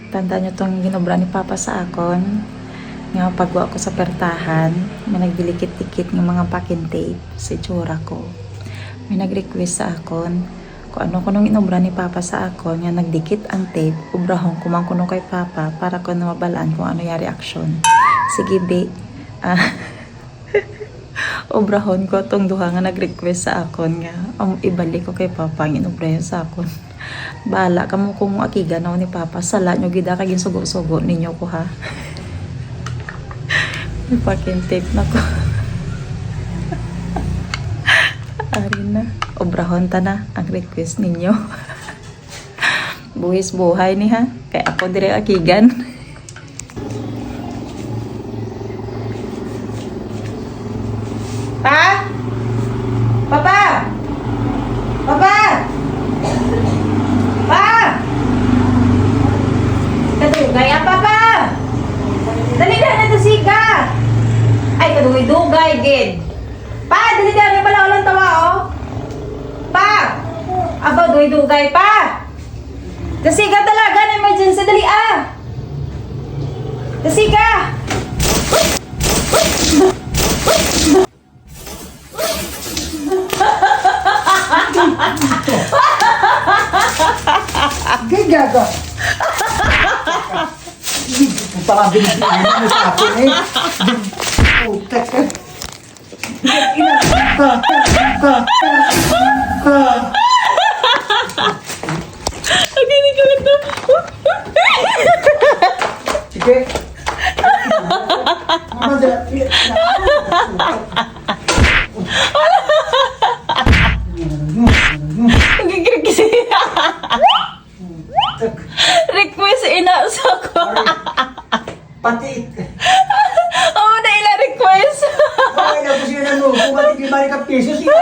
Tanda nyo tong ginobra ni Papa sa akon. Nga pagwa ko sa pertahan, may nagdilikit-dikit ng mga packing tape sa itsura ko. May nag-request sa akon kung ano ko nung inobra ni Papa sa akon, nga nagdikit ang tape, ubrahong kumang kuno kay Papa para ko na mabalaan kung ano yung reaction. Sige, be. Obrahon ko tong duha nga nag-request sa akon nga ibalik ko kay Papa ang inobra yun sa akon. Bala kamo kung akiga na ni Papa, sala nyo gida kaging sugo-sugo ninyo ko ha. May packing tape na ko. Ari na, obrahon ta na ang request ninyo. Buhis buhay ni ha, kaya ako dire akigan. Pa? Papa? Papa? Pa? Kadugay ang Papa? Dali na to siga. Ay, kadugay-dugay, gid. Pa, dali na may pala ulang tawa, oh. Pa! Aba, dugay-dugay, pa! Kasiga talaga, na emergency, dali ah! Kasiga! Gaga. Parang binigyan mo sa akin eh. Putek ka. Again, ikaw ito. Sige. Nagkikirkisi. Request inasa ko. Pati. Oo, na ila request. Ay, na po siya na no. Pumatik yung balik ang piso siya.